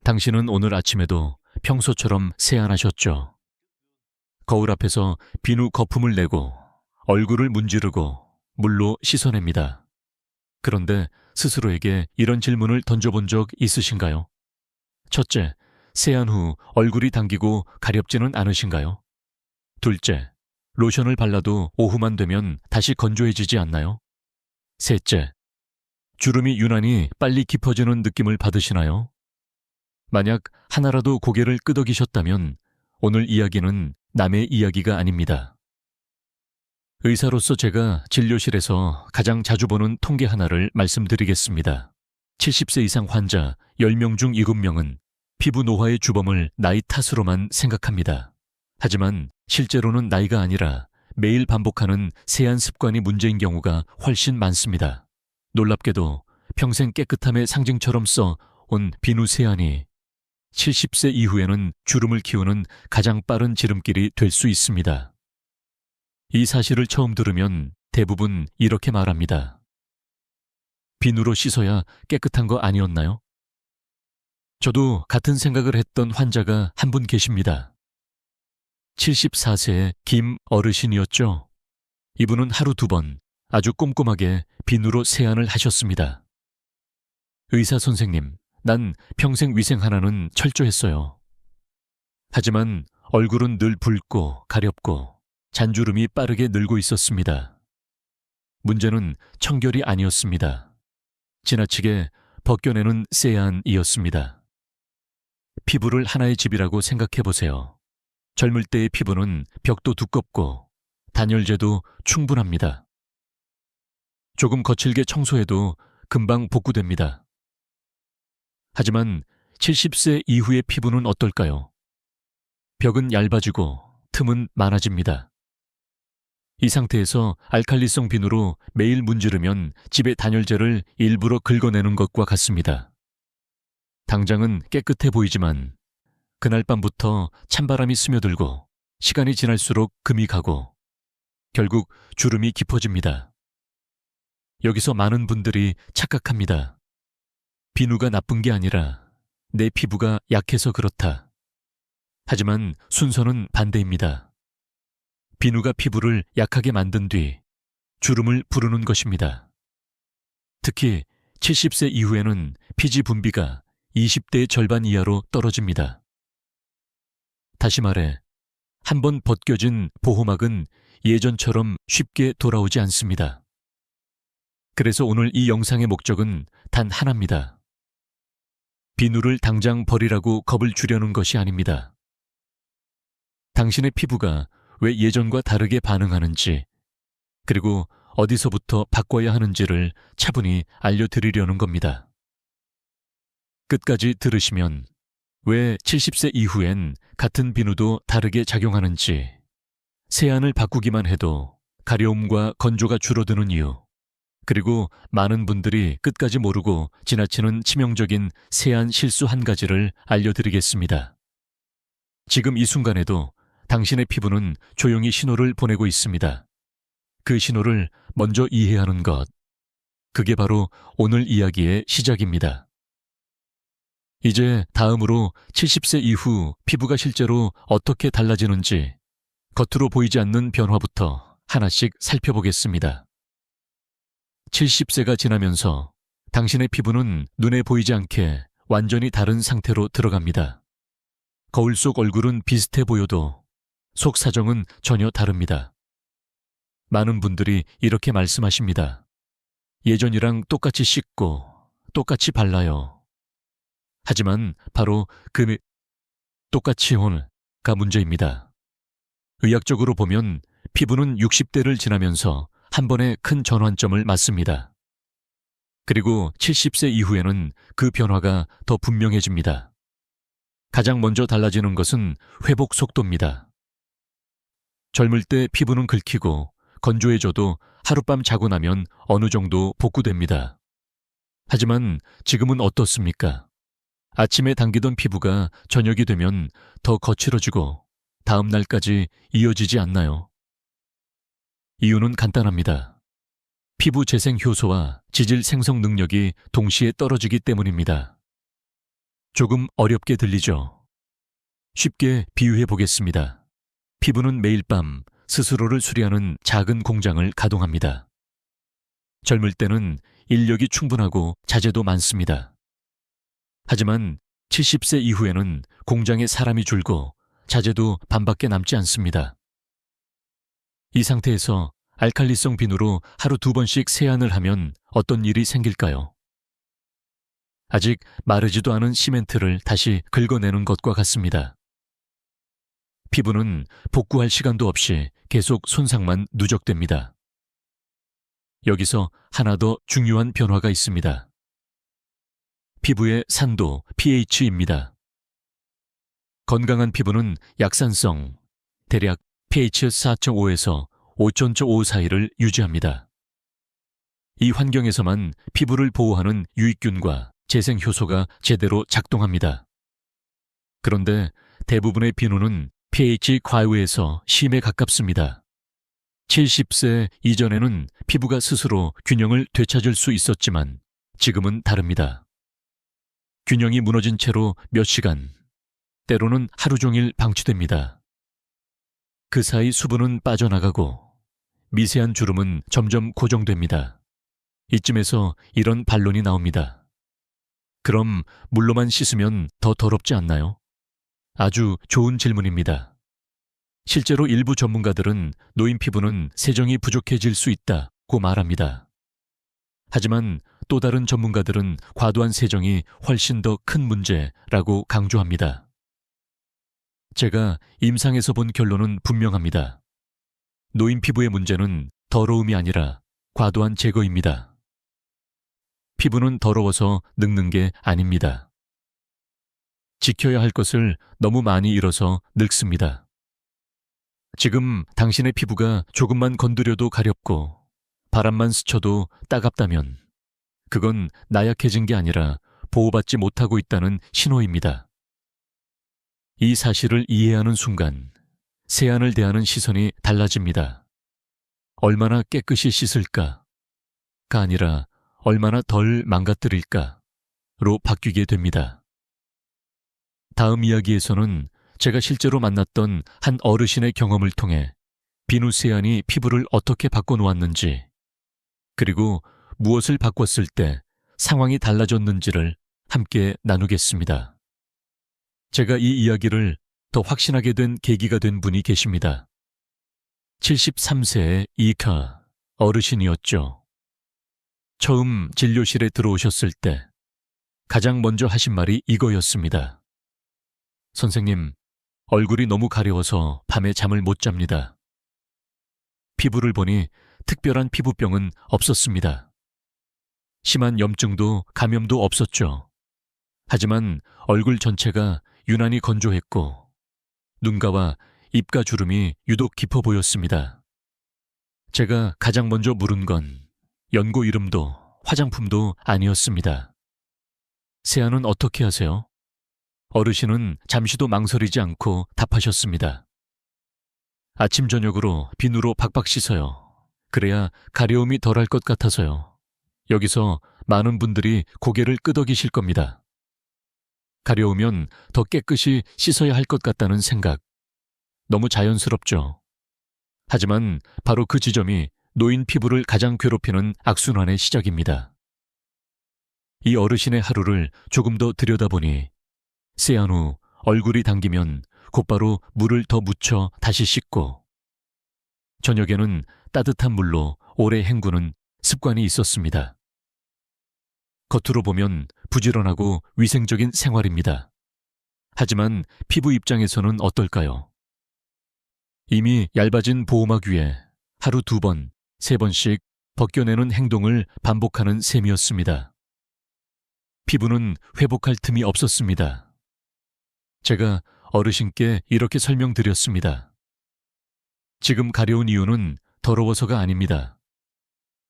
당신은 오늘 아침에도 평소처럼 세안하셨죠? 거울 앞에서 비누 거품을 내고 얼굴을 문지르고 물로 씻어냅니다. 그런데 스스로에게 이런 질문을 던져본 적 있으신가요? 첫째, 세안 후 얼굴이 당기고 가렵지는 않으신가요? 둘째, 로션을 발라도 오후만 되면 다시 건조해지지 않나요? 셋째, 주름이 유난히 빨리 깊어지는 느낌을 받으시나요? 만약 하나라도 고개를 끄덕이셨다면 오늘 이야기는 남의 이야기가 아닙니다. 의사로서 제가 진료실에서 가장 자주 보는 통계 하나를 말씀드리겠습니다. 70세 이상 환자 10명 중 7명은 피부 노화의 주범을 나이 탓으로만 생각합니다. 하지만 실제로는 나이가 아니라 매일 반복하는 세안 습관이 문제인 경우가 훨씬 많습니다. 놀랍게도 평생 깨끗함의 상징처럼 써온 비누 세안이 70세 이후에는 주름을 키우는 가장 빠른 지름길이 될 수 있습니다. 이 사실을 처음 들으면 대부분 이렇게 말합니다. 비누로 씻어야 깨끗한 거 아니었나요? 저도 같은 생각을 했던 환자가 한 분 계십니다. 74세의 김 어르신이었죠. 이분은 하루 2번 아주 꼼꼼하게 비누로 세안을 하셨습니다. 의사 선생님, 난 평생 위생 하나는 철저했어요. 하지만 얼굴은 늘 붉고 가렵고 잔주름이 빠르게 늘고 있었습니다. 문제는 청결이 아니었습니다. 지나치게 벗겨내는 세안이었습니다. 피부를 하나의 집이라고 생각해보세요. 젊을 때의 피부는 벽도 두껍고 단열재도 충분합니다. 조금 거칠게 청소해도 금방 복구됩니다. 하지만 70세 이후의 피부는 어떨까요? 벽은 얇아지고 틈은 많아집니다. 이 상태에서 알칼리성 비누로 매일 문지르면 집의 단열재를 일부러 긁어내는 것과 같습니다. 당장은 깨끗해 보이지만 그날 밤부터 찬바람이 스며들고 시간이 지날수록 금이 가고 결국 주름이 깊어집니다. 여기서 많은 분들이 착각합니다. 비누가 나쁜 게 아니라 내 피부가 약해서 그렇다. 하지만 순서는 반대입니다. 비누가 피부를 약하게 만든 뒤 주름을 부르는 것입니다. 특히 70세 이후에는 피지 분비가 20대의 절반 이하로 떨어집니다. 다시 말해, 한번 벗겨진 보호막은 예전처럼 쉽게 돌아오지 않습니다. 그래서 오늘 이 영상의 목적은 단 하나입니다. 비누를 당장 버리라고 겁을 주려는 것이 아닙니다. 당신의 피부가 왜 예전과 다르게 반응하는지, 그리고 어디서부터 바꿔야 하는지를 차분히 알려드리려는 겁니다. 끝까지 들으시면 왜 70세 이후엔 같은 비누도 다르게 작용하는지, 세안을 바꾸기만 해도 가려움과 건조가 줄어드는 이유, 그리고 많은 분들이 끝까지 모르고 지나치는 치명적인 세안 실수 한 가지를 알려드리겠습니다. 지금 이 순간에도 당신의 피부는 조용히 신호를 보내고 있습니다. 그 신호를 먼저 이해하는 것, 그게 바로 오늘 이야기의 시작입니다. 이제 다음으로 70세 이후 피부가 실제로 어떻게 달라지는지 겉으로 보이지 않는 변화부터 하나씩 살펴보겠습니다. 70세가 지나면서 당신의 피부는 눈에 보이지 않게 완전히 다른 상태로 들어갑니다. 거울 속 얼굴은 비슷해 보여도 속 사정은 전혀 다릅니다. 많은 분들이 이렇게 말씀하십니다. 예전이랑 똑같이 씻고 똑같이 발라요. 하지만 바로 그 똑같이 가 문제입니다. 의학적으로 보면 피부는 60대를 지나면서 한 번에 큰 전환점을 맞습니다. 그리고 70세 이후에는 그 변화가 더 분명해집니다. 가장 먼저 달라지는 것은 회복 속도입니다. 젊을 때 피부는 긁히고 건조해져도 하룻밤 자고 나면 어느 정도 복구됩니다. 하지만 지금은 어떻습니까? 아침에 당기던 피부가 저녁이 되면 더 거칠어지고 다음 날까지 이어지지 않나요? 이유는 간단합니다. 피부 재생 효소와 지질 생성 능력이 동시에 떨어지기 때문입니다. 조금 어렵게 들리죠? 쉽게 비유해 보겠습니다. 피부는 매일 밤 스스로를 수리하는 작은 공장을 가동합니다. 젊을 때는 인력이 충분하고 자재도 많습니다. 하지만 70세 이후에는 공장에 사람이 줄고 자재도 반밖에 남지 않습니다. 이 상태에서 알칼리성 비누로 하루 2번씩 세안을 하면 어떤 일이 생길까요? 아직 마르지도 않은 시멘트를 다시 긁어내는 것과 같습니다. 피부는 복구할 시간도 없이 계속 손상만 누적됩니다. 여기서 하나 더 중요한 변화가 있습니다. 피부의 산도 pH입니다. 건강한 피부는 약산성, 대략 pH 4.5에서 5.5 사이를 유지합니다. 이 환경에서만 피부를 보호하는 유익균과 재생 효소가 제대로 작동합니다. 그런데 대부분의 비누는 pH 과유에서 심에 가깝습니다. 70세 이전에는 피부가 스스로 균형을 되찾을 수 있었지만 지금은 다릅니다. 균형이 무너진 채로 몇 시간, 때로는 하루 종일 방치됩니다. 그 사이 수분은 빠져나가고 미세한 주름은 점점 고정됩니다. 이쯤에서 이런 반론이 나옵니다. 그럼 물로만 씻으면 더 더럽지 않나요? 아주 좋은 질문입니다. 실제로 일부 전문가들은 노인 피부는 세정이 부족해질 수 있다고 말합니다. 하지만 또 다른 전문가들은 과도한 세정이 훨씬 더 큰 문제라고 강조합니다. 제가 임상에서 본 결론은 분명합니다. 노인 피부의 문제는 더러움이 아니라 과도한 제거입니다. 피부는 더러워서 늙는 게 아닙니다. 지켜야 할 것을 너무 많이 잃어서 늙습니다. 지금 당신의 피부가 조금만 건드려도 가렵고 바람만 스쳐도 따갑다면 그건 나약해진 게 아니라 보호받지 못하고 있다는 신호입니다. 이 사실을 이해하는 순간 세안을 대하는 시선이 달라집니다. 얼마나 깨끗이 씻을까가 아니라 얼마나 덜 망가뜨릴까로 바뀌게 됩니다. 다음 이야기에서는 제가 실제로 만났던 한 어르신의 경험을 통해 비누 세안이 피부를 어떻게 바꿔놓았는지, 그리고 무엇을 바꿨을 때 상황이 달라졌는지를 함께 나누겠습니다. 제가 이 이야기를 더 확신하게 된 계기가 된 분이 계십니다. 73세의 이카 어르신이었죠. 처음 진료실에 들어오셨을 때 가장 먼저 하신 말이 이거였습니다. 선생님, 얼굴이 너무 가려워서 밤에 잠을 못 잡니다. 피부를 보니 특별한 피부병은 없었습니다. 심한 염증도 감염도 없었죠. 하지만 얼굴 전체가 유난히 건조했고 눈가와 입가 주름이 유독 깊어 보였습니다. 제가 가장 먼저 물은 건 연고 이름도 화장품도 아니었습니다. 세안은 어떻게 하세요? 어르신은 잠시도 망설이지 않고 답하셨습니다. 아침 저녁으로 비누로 박박 씻어요. 그래야 가려움이 덜할 것 같아서요. 여기서 많은 분들이 고개를 끄덕이실 겁니다. 가려우면 더 깨끗이 씻어야 할 것 같다는 생각. 너무 자연스럽죠. 하지만 바로 그 지점이 노인 피부를 가장 괴롭히는 악순환의 시작입니다. 이 어르신의 하루를 조금 더 들여다보니 세안 후 얼굴이 당기면 곧바로 물을 더 묻혀 다시 씻고 저녁에는 따뜻한 물로 오래 헹구는 습관이 있었습니다. 겉으로 보면 부지런하고 위생적인 생활입니다. 하지만 피부 입장에서는 어떨까요? 이미 얇아진 보호막 위에 하루 2번, 3번씩 벗겨내는 행동을 반복하는 셈이었습니다. 피부는 회복할 틈이 없었습니다. 제가 어르신께 이렇게 설명드렸습니다. 지금 가려운 이유는 더러워서가 아닙니다.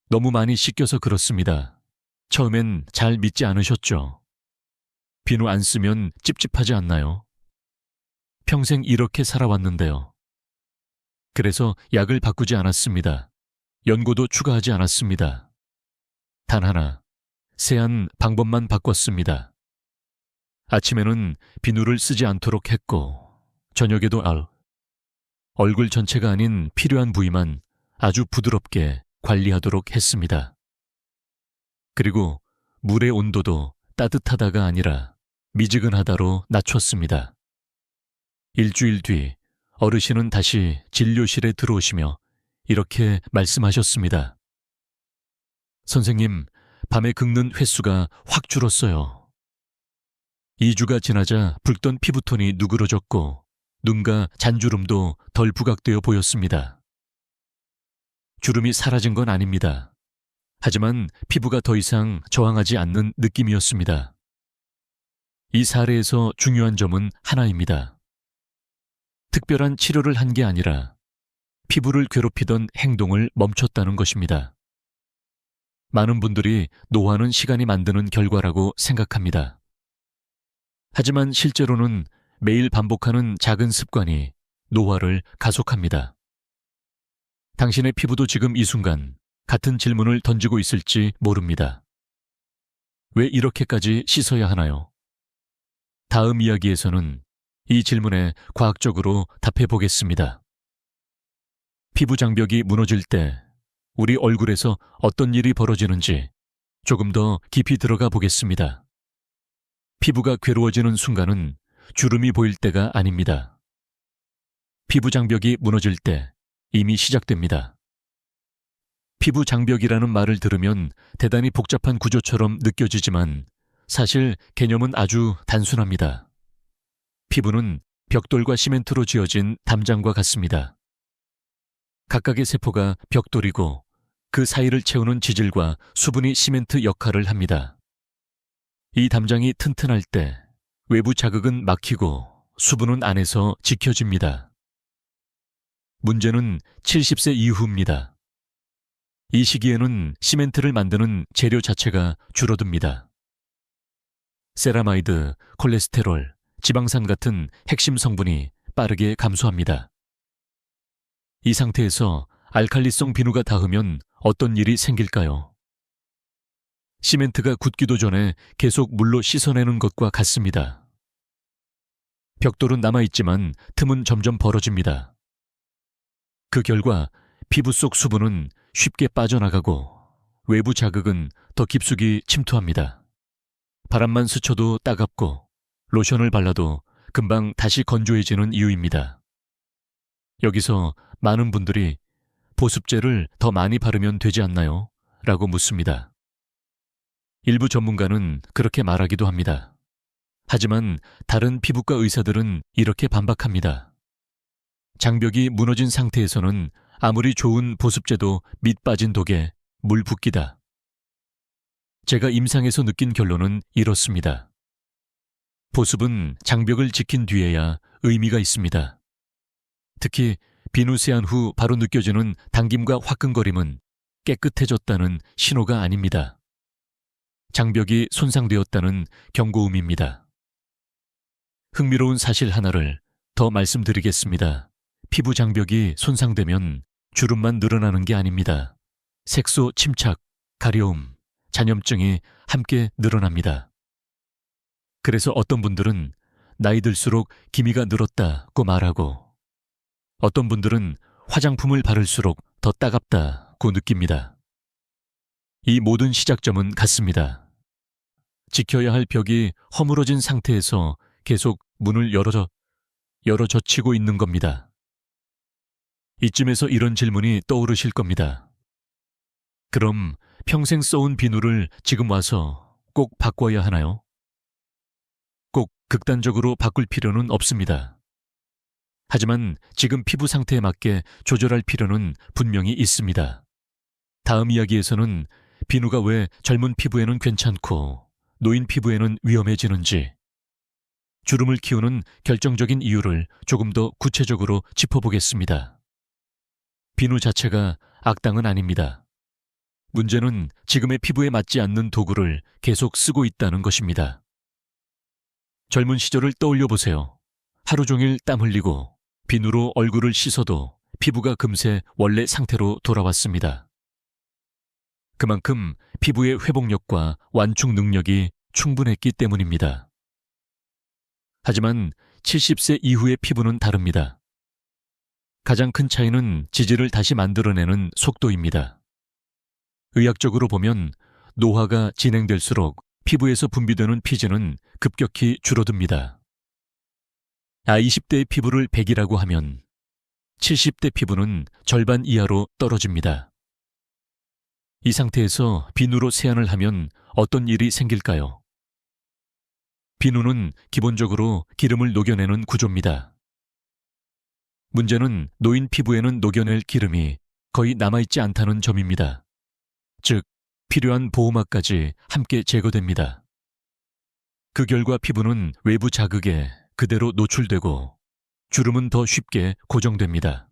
너무 많이 씻겨서 그렇습니다. 처음엔 잘 믿지 않으셨죠? 비누 안 쓰면 찝찝하지 않나요? 평생 이렇게 살아왔는데요. 그래서 약을 바꾸지 않았습니다. 연고도 추가하지 않았습니다. 단 하나, 세안 방법만 바꿨습니다. 아침에는 비누를 쓰지 않도록 했고 저녁에도 얼굴 전체가 아닌 필요한 부위만 아주 부드럽게 관리하도록 했습니다. 그리고 물의 온도도 따뜻하다가 아니라 미지근하다로 낮췄습니다. 일주일 뒤 어르신은 다시 진료실에 들어오시며 이렇게 말씀하셨습니다. 선생님, 밤에 긁는 횟수가 확 줄었어요. 2주가 지나자 붉던 피부톤이 누그러졌고 눈과 잔주름도 덜 부각되어 보였습니다. 주름이 사라진 건 아닙니다. 하지만 피부가 더 이상 저항하지 않는 느낌이었습니다. 이 사례에서 중요한 점은 하나입니다. 특별한 치료를 한 게 아니라 피부를 괴롭히던 행동을 멈췄다는 것입니다. 많은 분들이 노화는 시간이 만드는 결과라고 생각합니다. 하지만 실제로는 매일 반복하는 작은 습관이 노화를 가속합니다. 당신의 피부도 지금 이 순간 같은 질문을 던지고 있을지 모릅니다. 왜 이렇게까지 씻어야 하나요? 다음 이야기에서는 이 질문에 과학적으로 답해 보겠습니다. 피부 장벽이 무너질 때 우리 얼굴에서 어떤 일이 벌어지는지 조금 더 깊이 들어가 보겠습니다. 피부가 괴로워지는 순간은 주름이 보일 때가 아닙니다. 피부 장벽이 무너질 때 이미 시작됩니다. 피부 장벽이라는 말을 들으면 대단히 복잡한 구조처럼 느껴지지만 사실 개념은 아주 단순합니다. 피부는 벽돌과 시멘트로 지어진 담장과 같습니다. 각각의 세포가 벽돌이고 그 사이를 채우는 지질과 수분이 시멘트 역할을 합니다. 이 담장이 튼튼할 때 외부 자극은 막히고 수분은 안에서 지켜집니다. 문제는 70세 이후입니다. 이 시기에는 시멘트를 만드는 재료 자체가 줄어듭니다. 세라마이드, 콜레스테롤, 지방산 같은 핵심 성분이 빠르게 감소합니다. 이 상태에서 알칼리성 비누가 닿으면 어떤 일이 생길까요? 시멘트가 굳기도 전에 계속 물로 씻어내는 것과 같습니다. 벽돌은 남아있지만 틈은 점점 벌어집니다. 그 결과 피부 속 수분은 쉽게 빠져나가고 외부 자극은 더 깊숙이 침투합니다. 바람만 스쳐도 따갑고 로션을 발라도 금방 다시 건조해지는 이유입니다. 여기서 많은 분들이 보습제를 더 많이 바르면 되지 않나요? 라고 묻습니다. 일부 전문가는 그렇게 말하기도 합니다. 하지만 다른 피부과 의사들은 이렇게 반박합니다. 장벽이 무너진 상태에서는 아무리 좋은 보습제도 밑 빠진 독에 물 붓기다. 제가 임상에서 느낀 결론은 이렇습니다. 보습은 장벽을 지킨 뒤에야 의미가 있습니다. 특히 비누 세안 후 바로 느껴지는 당김과 화끈거림은 깨끗해졌다는 신호가 아닙니다. 장벽이 손상되었다는 경고음입니다. 흥미로운 사실 하나를 더 말씀드리겠습니다. 피부 장벽이 손상되면 주름만 늘어나는 게 아닙니다. 색소 침착, 가려움, 잔염증이 함께 늘어납니다. 그래서 어떤 분들은 나이 들수록 기미가 늘었다고 말하고 어떤 분들은 화장품을 바를수록 더 따갑다고 느낍니다. 이 모든 시작점은 같습니다. 지켜야 할 벽이 허물어진 상태에서 계속 문을 열어 젖히고 있는 겁니다. 이쯤에서 이런 질문이 떠오르실 겁니다. 그럼 평생 써온 비누를 지금 와서 꼭 바꿔야 하나요? 꼭 극단적으로 바꿀 필요는 없습니다. 하지만 지금 피부 상태에 맞게 조절할 필요는 분명히 있습니다. 다음 이야기에서는 비누가 왜 젊은 피부에는 괜찮고 노인 피부에는 위험해지는지, 주름을 키우는 결정적인 이유를 조금 더 구체적으로 짚어보겠습니다. 비누 자체가 악당은 아닙니다. 문제는 지금의 피부에 맞지 않는 도구를 계속 쓰고 있다는 것입니다. 젊은 시절을 떠올려 보세요. 하루 종일 땀 흘리고 비누로 얼굴을 씻어도 피부가 금세 원래 상태로 돌아왔습니다. 그만큼 피부의 회복력과 완충 능력이 충분했기 때문입니다. 하지만 70세 이후의 피부는 다릅니다. 가장 큰 차이는 지질을 다시 만들어내는 속도입니다. 의학적으로 보면 노화가 진행될수록 피부에서 분비되는 피지는 급격히 줄어듭니다. 20대의 피부를 100이라고 하면 70대 피부는 절반 이하로 떨어집니다. 이 상태에서 비누로 세안을 하면 어떤 일이 생길까요? 비누는 기본적으로 기름을 녹여내는 구조입니다. 문제는 노인 피부에는 녹여낼 기름이 거의 남아있지 않다는 점입니다. 즉, 필요한 보호막까지 함께 제거됩니다. 그 결과 피부는 외부 자극에 그대로 노출되고 주름은 더 쉽게 고정됩니다.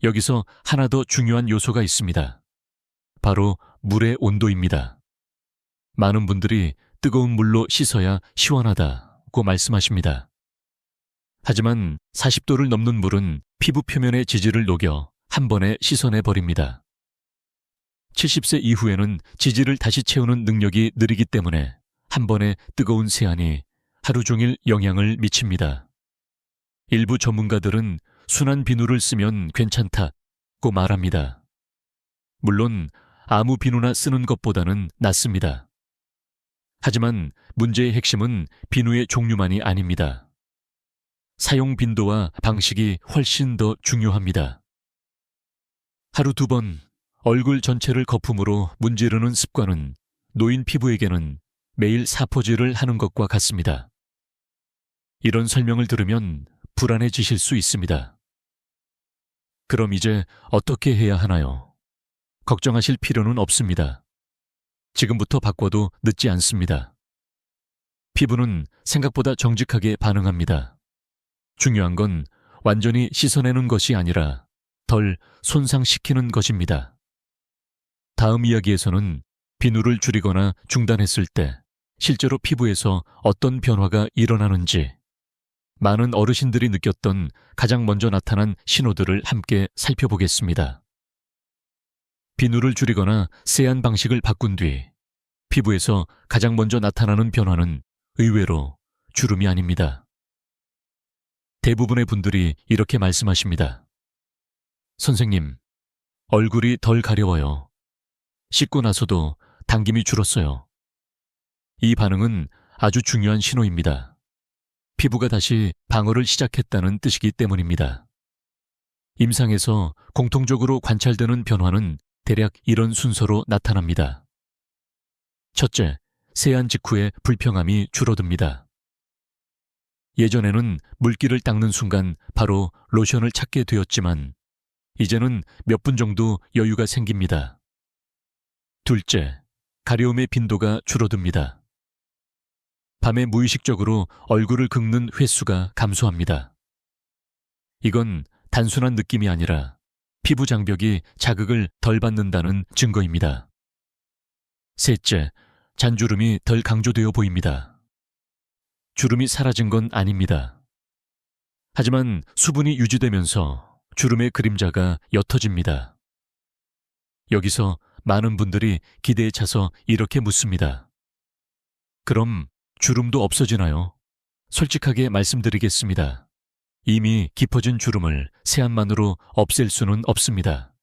여기서 하나 더 중요한 요소가 있습니다. 바로 물의 온도입니다. 많은 분들이 뜨거운 물로 씻어야 시원하다고 말씀하십니다. 하지만 40도를 넘는 물은 피부 표면의 지질을 녹여 한 번에 씻어내 버립니다. 70세 이후에는 지질을 다시 채우는 능력이 느리기 때문에 한 번에 뜨거운 세안이 하루 종일 영향을 미칩니다. 일부 전문가들은 순한 비누를 쓰면 괜찮다고 말합니다. 물론 아무 비누나 쓰는 것보다는 낫습니다. 하지만 문제의 핵심은 비누의 종류만이 아닙니다. 사용 빈도와 방식이 훨씬 더 중요합니다. 하루 2번 얼굴 전체를 거품으로 문지르는 습관은 노인 피부에게는 매일 사포질을 하는 것과 같습니다. 이런 설명을 들으면 불안해지실 수 있습니다. 그럼 이제 어떻게 해야 하나요? 걱정하실 필요는 없습니다. 지금부터 바꿔도 늦지 않습니다. 피부는 생각보다 정직하게 반응합니다. 중요한 건 완전히 씻어내는 것이 아니라 덜 손상시키는 것입니다. 다음 이야기에서는 비누를 줄이거나 중단했을 때 실제로 피부에서 어떤 변화가 일어나는지, 많은 어르신들이 느꼈던 가장 먼저 나타난 신호들을 함께 살펴보겠습니다. 비누를 줄이거나 세안 방식을 바꾼 뒤 피부에서 가장 먼저 나타나는 변화는 의외로 주름이 아닙니다. 대부분의 분들이 이렇게 말씀하십니다. 선생님, 얼굴이 덜 가려워요. 씻고 나서도 당김이 줄었어요. 이 반응은 아주 중요한 신호입니다. 피부가 다시 방어를 시작했다는 뜻이기 때문입니다. 임상에서 공통적으로 관찰되는 변화는 대략 이런 순서로 나타납니다. 첫째, 세안 직후에 불평함이 줄어듭니다. 예전에는 물기를 닦는 순간 바로 로션을 찾게 되었지만 이제는 몇 분 정도 여유가 생깁니다. 둘째, 가려움의 빈도가 줄어듭니다. 밤에 무의식적으로 얼굴을 긁는 횟수가 감소합니다. 이건 단순한 느낌이 아니라 피부 장벽이 자극을 덜 받는다는 증거입니다. 셋째, 잔주름이 덜 강조되어 보입니다. 주름이 사라진 건 아닙니다. 하지만 수분이 유지되면서 주름의 그림자가 옅어집니다. 여기서 많은 분들이 기대에 차서 이렇게 묻습니다. 그럼 주름도 없어지나요? 솔직하게 말씀드리겠습니다. 이미 깊어진 주름을 세안만으로 없앨 수는 없습니다.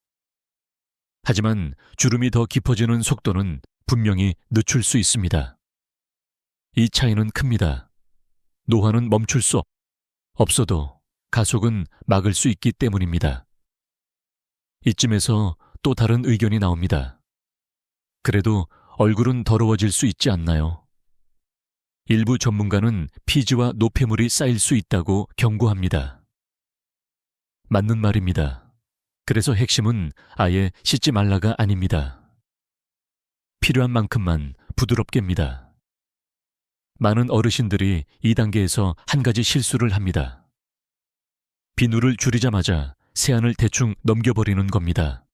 하지만 주름이 더 깊어지는 속도는 분명히 늦출 수 있습니다. 이 차이는 큽니다. 노화는 멈출 수 없어도 가속은 막을 수 있기 때문입니다. 이쯤에서 또 다른 의견이 나옵니다. 그래도 얼굴은 더러워질 수 있지 않나요? 일부 전문가는 피지와 노폐물이 쌓일 수 있다고 경고합니다. 맞는 말입니다. 그래서 핵심은 아예 씻지 말라가 아닙니다. 필요한 만큼만 부드럽게입니다. 많은 어르신들이 이 단계에서 한 가지 실수를 합니다. 비누를 줄이자마자 세안을 대충 넘겨버리는 겁니다.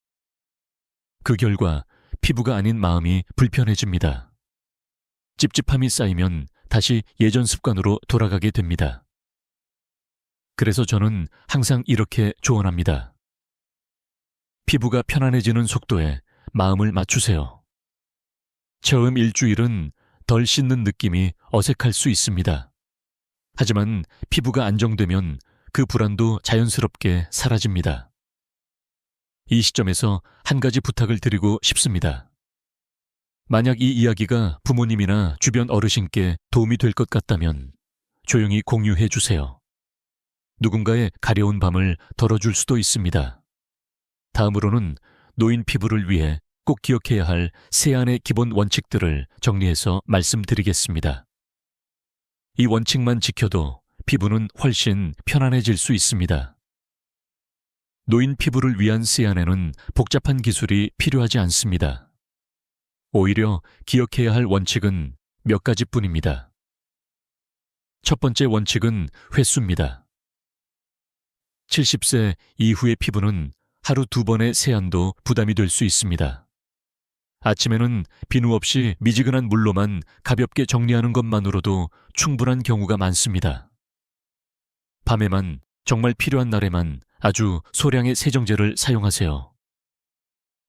그 결과 피부가 아닌 마음이 불편해집니다. 찝찝함이 쌓이면 다시 예전 습관으로 돌아가게 됩니다. 그래서 저는 항상 이렇게 조언합니다. 피부가 편안해지는 속도에 마음을 맞추세요. 처음 일주일은 덜 씻는 느낌이 어색할 수 있습니다. 하지만 피부가 안정되면 그 불안도 자연스럽게 사라집니다. 이 시점에서 한 가지 부탁을 드리고 싶습니다. 만약 이 이야기가 부모님이나 주변 어르신께 도움이 될 것 같다면 조용히 공유해 주세요. 누군가의 가려운 밤을 덜어줄 수도 있습니다. 다음으로는 노인 피부를 위해 꼭 기억해야 할 세안의 기본 원칙들을 정리해서 말씀드리겠습니다. 이 원칙만 지켜도 피부는 훨씬 편안해질 수 있습니다. 노인 피부를 위한 세안에는 복잡한 기술이 필요하지 않습니다. 오히려 기억해야 할 원칙은 몇 가지뿐입니다. 첫 번째 원칙은 횟수입니다. 70세 이후의 피부는 하루 2번의 세안도 부담이 될 수 있습니다. 아침에는 비누 없이 미지근한 물로만 가볍게 정리하는 것만으로도 충분한 경우가 많습니다. 밤에만, 정말 필요한 날에만 아주 소량의 세정제를 사용하세요.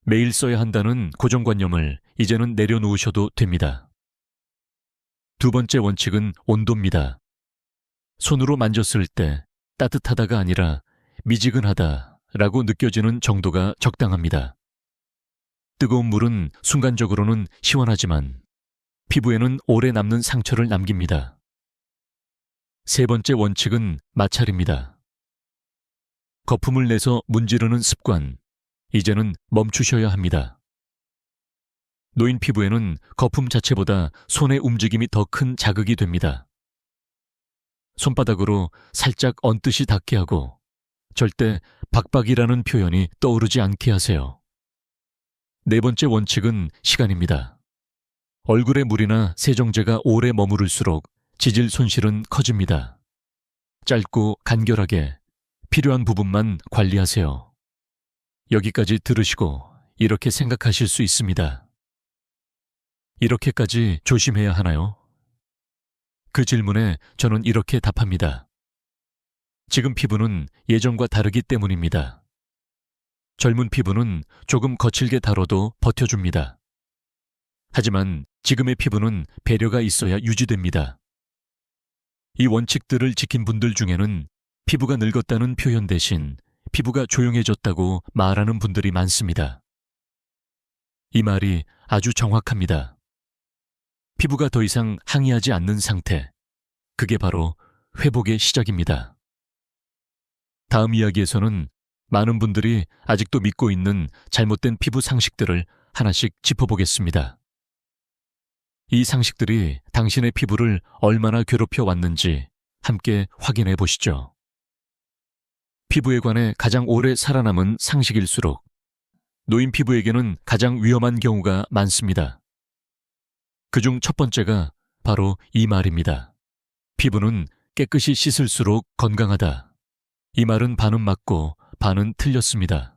매일 써야 한다는 고정관념을 이제는 내려놓으셔도 됩니다. 두 번째 원칙은 온도입니다. 손으로 만졌을 때 따뜻하다가 아니라 미지근하다라고 느껴지는 정도가 적당합니다. 뜨거운 물은 순간적으로는 시원하지만 피부에는 오래 남는 상처를 남깁니다. 세 번째 원칙은 마찰입니다. 거품을 내서 문지르는 습관, 이제는 멈추셔야 합니다. 노인 피부에는 거품 자체보다 손의 움직임이 더 큰 자극이 됩니다. 손바닥으로 살짝 언뜻이 닿게 하고 절대 박박이라는 표현이 떠오르지 않게 하세요. 네 번째 원칙은 시간입니다. 얼굴에 물이나 세정제가 오래 머무를수록 지질 손실은 커집니다. 짧고 간결하게 필요한 부분만 관리하세요. 여기까지 들으시고 이렇게 생각하실 수 있습니다. 이렇게까지 조심해야 하나요? 그 질문에 저는 이렇게 답합니다. 지금 피부는 예전과 다르기 때문입니다. 젊은 피부는 조금 거칠게 다뤄도 버텨줍니다. 하지만 지금의 피부는 배려가 있어야 유지됩니다. 이 원칙들을 지킨 분들 중에는 피부가 늙었다는 표현 대신 피부가 조용해졌다고 말하는 분들이 많습니다. 이 말이 아주 정확합니다. 피부가 더 이상 항의하지 않는 상태, 그게 바로 회복의 시작입니다. 다음 이야기에서는 많은 분들이 아직도 믿고 있는 잘못된 피부 상식들을 하나씩 짚어보겠습니다. 이 상식들이 당신의 피부를 얼마나 괴롭혀 왔는지 함께 확인해 보시죠. 피부에 관해 가장 오래 살아남은 상식일수록 노인 피부에게는 가장 위험한 경우가 많습니다. 그중 첫 번째가 바로 이 말입니다. 피부는 깨끗이 씻을수록 건강하다. 이 말은 반은 맞고 반은 틀렸습니다.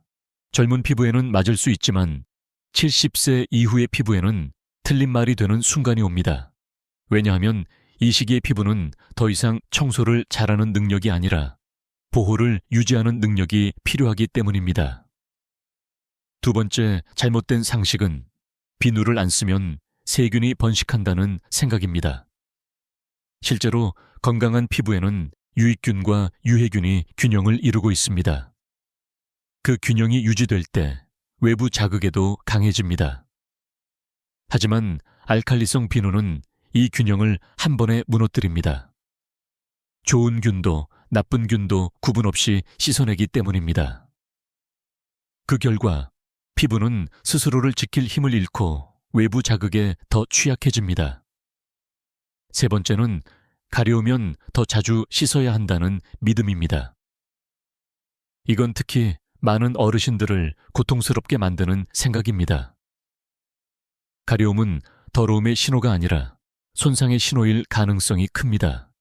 젊은 피부에는 맞을 수 있지만 70세 이후의 피부에는 틀린 말이 되는 순간이 옵니다. 왜냐하면 이 시기의 피부는 더 이상 청소를 잘하는 능력이 아니라 보호를 유지하는 능력이 필요하기 때문입니다. 두 번째 잘못된 상식은 비누를 안 쓰면 세균이 번식한다는 생각입니다. 실제로 건강한 피부에는 유익균과 유해균이 균형을 이루고 있습니다. 그 균형이 유지될 때 외부 자극에도 강해집니다. 하지만 알칼리성 비누는 이 균형을 한 번에 무너뜨립니다. 좋은 균도 나쁜 균도 구분 없이 씻어내기 때문입니다. 그 결과 피부는 스스로를 지킬 힘을 잃고 외부 자극에 더 취약해집니다. 세 번째는 가려우면 더 자주 씻어야 한다는 믿음입니다. 이건 특히 많은 어르신들을 고통스럽게 만드는 생각입니다. 가려움은 더러움의 신호가 아니라 손상의 신호일 가능성이 큽니다.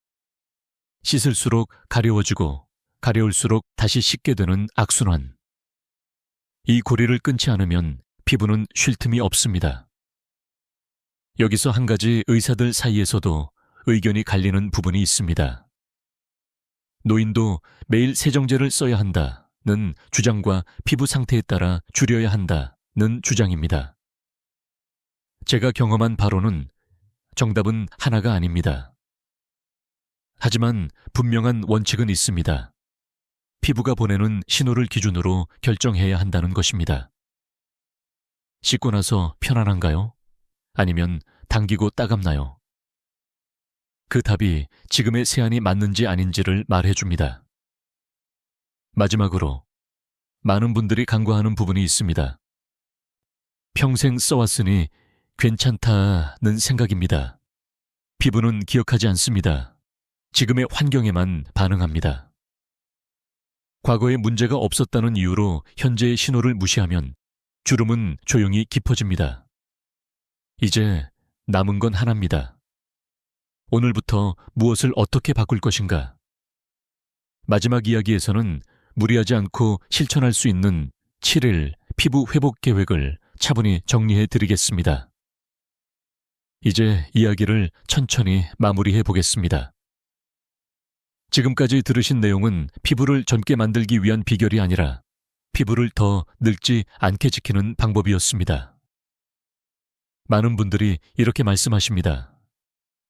씻을수록 가려워지고 가려울수록 다시 씻게 되는 악순환. 이 고리를 끊지 않으면 피부는 쉴 틈이 없습니다. 여기서 한 가지 의사들 사이에서도 의견이 갈리는 부분이 있습니다. 노인도 매일 세정제를 써야 한다는 주장과 피부 상태에 따라 줄여야 한다는 주장입니다. 제가 경험한 바로는 정답은 하나가 아닙니다. 하지만 분명한 원칙은 있습니다. 피부가 보내는 신호를 기준으로 결정해야 한다는 것입니다. 씻고 나서 편안한가요? 아니면 당기고 따갑나요? 그 답이 지금의 세안이 맞는지 아닌지를 말해줍니다. 마지막으로 많은 분들이 간과하는 부분이 있습니다. 평생 써왔으니 괜찮다는 생각입니다. 피부는 기억하지 않습니다. 지금의 환경에만 반응합니다. 과거에 문제가 없었다는 이유로 현재의 신호를 무시하면 주름은 조용히 깊어집니다. 이제 남은 건 하나입니다. 오늘부터 무엇을 어떻게 바꿀 것인가? 마지막 이야기에서는 무리하지 않고 실천할 수 있는 7일 피부 회복 계획을 차분히 정리해 드리겠습니다. 이제 이야기를 천천히 마무리해 보겠습니다. 지금까지 들으신 내용은 피부를 젊게 만들기 위한 비결이 아니라 피부를 더 늙지 않게 지키는 방법이었습니다. 많은 분들이 이렇게 말씀하십니다.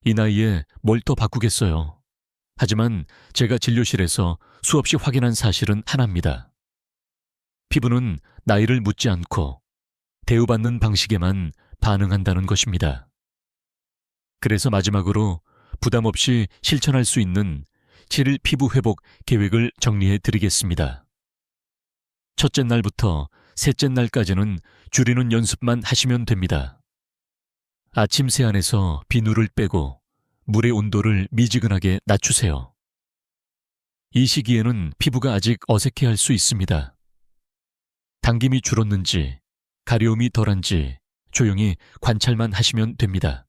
이 나이에 뭘 더 바꾸겠어요. 하지만 제가 진료실에서 수없이 확인한 사실은 하나입니다. 피부는 나이를 묻지 않고 대우받는 방식에만 반응한다는 것입니다. 그래서 마지막으로 부담 없이 실천할 수 있는 7일 피부 회복 계획을 정리해 드리겠습니다. 첫째 날부터 셋째 날까지는 줄이는 연습만 하시면 됩니다. 아침 세안에서 비누를 빼고 물의 온도를 미지근하게 낮추세요. 이 시기에는 피부가 아직 어색해할 수 있습니다. 당김이 줄었는지, 가려움이 덜한지 조용히 관찰만 하시면 됩니다.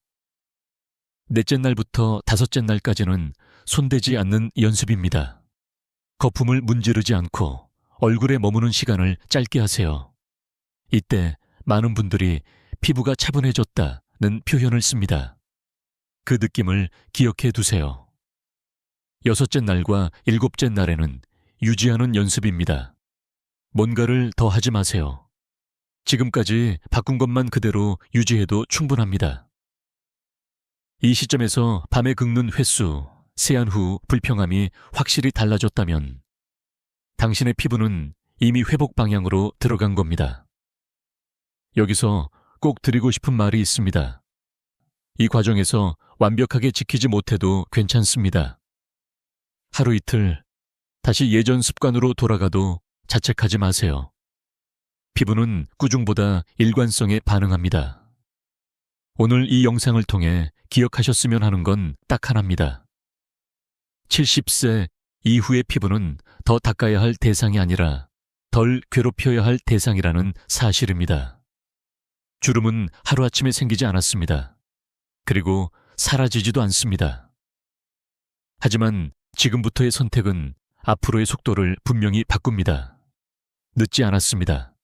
넷째 날부터 다섯째 날까지는 손대지 않는 연습입니다. 거품을 문지르지 않고 얼굴에 머무는 시간을 짧게 하세요. 이때 많은 분들이 피부가 차분해졌다는 표현을 씁니다. 그 느낌을 기억해 두세요. 여섯째 날과 일곱째 날에는 유지하는 연습입니다. 뭔가를 더 하지 마세요. 지금까지 바꾼 것만 그대로 유지해도 충분합니다. 이 시점에서 밤에 긁는 횟수, 세안 후 불평함이 확실히 달라졌다면 당신의 피부는 이미 회복 방향으로 들어간 겁니다. 여기서 꼭 드리고 싶은 말이 있습니다. 이 과정에서 완벽하게 지키지 못해도 괜찮습니다. 하루 이틀 다시 예전 습관으로 돌아가도 자책하지 마세요. 피부는 꾸중보다 일관성에 반응합니다. 오늘 이 영상을 통해 기억하셨으면 하는 건 딱 하나입니다. 70세 이후의 피부는 더 닦아야 할 대상이 아니라 덜 괴롭혀야 할 대상이라는 사실입니다. 주름은 하루아침에 생기지 않았습니다. 그리고 사라지지도 않습니다. 하지만 지금부터의 선택은 앞으로의 속도를 분명히 바꿉니다. 늦지 않았습니다.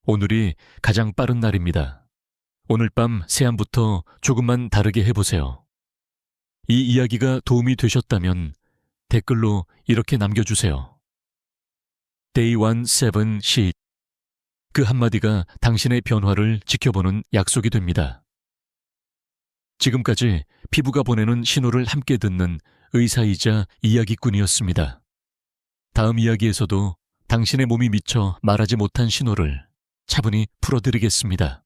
오늘이 가장 빠른 날입니다. 오늘 밤 세안부터 조금만 다르게 해보세요. 이 이야기가 도움이 되셨다면 댓글로 이렇게 남겨주세요. Day 17 Sheet. 그 한마디가 당신의 변화를 지켜보는 약속이 됩니다. 지금까지 피부가 보내는 신호를 함께 듣는 의사이자 이야기꾼이었습니다. 다음 이야기에서도 당신의 몸이 미처 말하지 못한 신호를 차분히 풀어드리겠습니다.